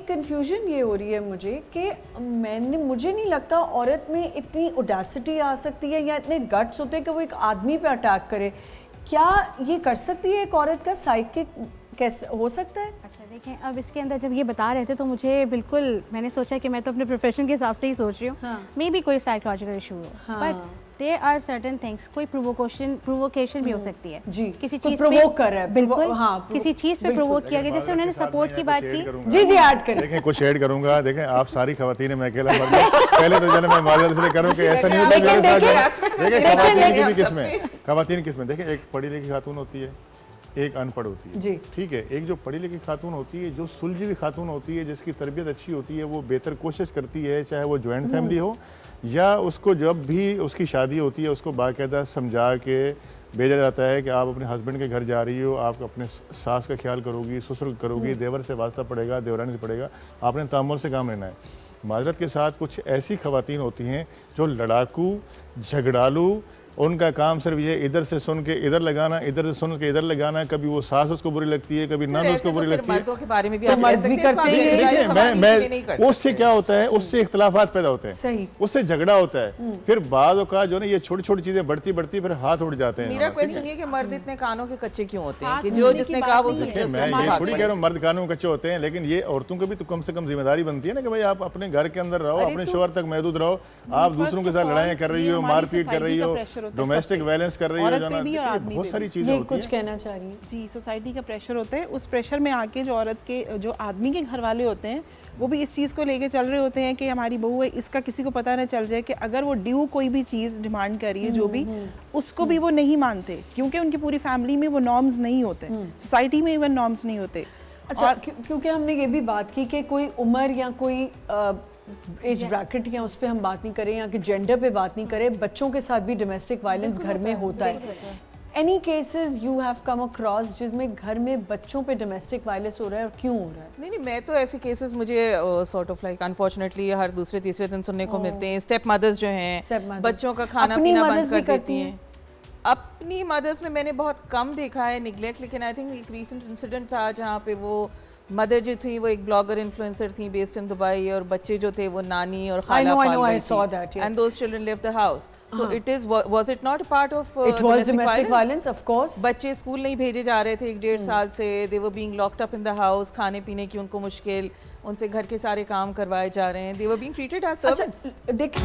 ایک کنفیوژن یہ ہو رہی ہے مجھے کہ مجھے نہیں لگتا عورت میں اتنی اوڈیسٹی آ سکتی ہے یا اتنے گٹس ہوتے ہیں کہ وہ ایک آدمی پہ اٹیک کرے. کیا یہ کر سکتی ہے ایک عورت کا سائیکک کیسے ہو سکتا ہے؟ اچھا دیکھیں, اب اس کے اندر جب یہ بتا رہے تھے تو مجھے بالکل میں نے سوچا کہ میں تو اپنے پروفیشن کے حساب سے ہی سوچ رہی ہوں, مے بی کوئی سائیکولوجیکل ایشو ہو, but there are certain things, کوئی پرووکیشن بھی ہو سکتی ہے جی, کسی چیز پرووک کر رہا ہے, بالکل ہاں کسی چیز پہ پرووک کیا گیا, جیسے انہوں نے سپورٹ کی بات کی. جی جی ایڈ کریں. دیکھیں کچھ ایڈ کروں گا. دیکھیں آپ ساری خواتین میں اکیلا مرد ہوں. پہلے تو جو میں معذرت سے کروں کہ ایسا نہیں ہوتا میرے ساتھ. دیکھیں خواتین کی بھی قسمیں, خواتین قسمیں دیکھیں, ایک پڑھی لکھی خاتون ہوتی ہے, ایک ان پڑھ ہوتی ہے. جی ٹھیک ہے, ایک جو پڑھی لکھی خاتون ہوتی ہے, جو سلجھی ہوئی خاتون ہوتی ہے, جس کی تربیت اچھی ہوتی ہے, وہ بہتر کوشش کرتی ہے, چاہے وہ جوائنٹ فیملی ہو یا اس کو جب بھی اس کی شادی ہوتی ہے اس کو باقاعدہ سمجھا کے بھیجا جاتا ہے کہ آپ اپنے ہسبینڈ کے گھر جا رہی ہو, آپ اپنے ساس کا خیال کرو گی, سسر کرو گی, دیور سے واسطہ پڑے گا, دیورانی سے پڑے گا, آپ نے تحمل سے کام لینا ہے. معذرت کے ساتھ کچھ ایسی خواتین ہوتی ہیں جو لڑاکو, جھگڑالو, ان کا کام صرف یہ ادھر سے سن کے ادھر لگانا, ادھر سے سن کے ادھر لگانا. کبھی وہ ساس اس کو بری لگتی ہے, کبھی نند اس کو بری لگتی ہے. مردوں کے بارے میں بھی مرد بھی کرتے ہیں. دیکھیں میں اس سے کیا ہوتا ہے, اس سے اختلافات پیدا ہوتے ہیں, صحیح, اس سے جھگڑا ہوتا ہے, پھر بعض اوقات جو نا یہ چھوٹی چھوٹی چیزیں بڑھتی بڑھتی پھر ہاتھ اڑ جاتے ہیں. میرا کویسچن یہ کہ مرد اتنے کانوں کے کچے کیوں ہوتے ہیں کہ جو جس نے کہا وہ میں یہ تھوڑی کہہ رہا ہوں مرد کانوں کچے ہوتے ہیں, لیکن یہ عورتوں کو بھی تو کم سے کم ذمہ داری بنتی ہے نا کہ بھائی آپ اپنے گھر کے اندر رہو, اپنے شوہر تک محدود رہو. آپ دوسروں کے ساتھ لڑائیاں کر رہی ہو, مار پیٹ کر رہی ہو, ڈومیسٹک وائلنس کر رہی ہو, بہت ساری چیزیں ہوتی ہیں. کچھ کہنا چاہ رہی ہیں. جی, سوسائٹی کا پریشر ہوتا ہے, اس پریشر میں آ کے جو عورت کے جو آدمی کے گھر والے ہوتے ہیں وہ بھی اس چیز کو لے کے چل رہے ہوتے ہیں کہ ہماری بہو ہے, اس کا کسی کو پتہ نہ چل جائے کہ اگر وہ ڈیو کوئی بھی چیز ڈیمانڈ کر رہی ہے جو بھی, اس کو بھی وہ نہیں مانتے کیونکہ ان کی پوری فیملی میں وہ نارمز نہیں ہوتے, سوسائٹی میں ایون نارمز نہیں ہوتے. اچھا, کیونکہ ہم نے یہ بھی بات کی کہ کوئی عمر یا کوئی ایج بریکٹ یا اس پہ ہم بات نہیں کریں یا کہ جینڈر پہ بات نہیں کریں, بچوں کے ساتھ بھی ڈومیسٹک وائلنس گھر میں ہوتا ہے. Any cases you have come across جس میں گھر میں بچوں پہ ڈومیسٹک وائلنس ہو رہا ہے اور کیوں ہو رہا ہے؟ نہیں, میں تو ایسے کیسز مجھے سارٹ آف لائک انفارچونیٹلی ہر دوسرے تیسرے دن سننے کو ملتے ہیں. اسٹیپ مدرز جو ہیں بچوں کا کھانا پینا بند کر دیتی ہیں. اپنی مدرس میں میں نے بہت کم دیکھا ہے نیگلیکٹ, لیکن آئی تھنک ایک ریسنٹ انسیڈنٹ تھا جہاں پہ وہ مدر جو تھی وہ ایک بلاگر انفلوئنسر تھیں بیسڈ ان دبئی, اور بچے جو تھے وہ نانی اور خالہ پال رہی تھی, and those children leave the house. So it is was it not a part of domestic violence? Of course. بچے اسکول نہیں بھیجے جا رہے تھے 1.5 سال سے, they were being locked up in the house, کھانے پینے کی ان کو مشکل, ان سے گھر کے سارے کام کروائے جا رہے ہیں, they were being treated as servants. دیکھ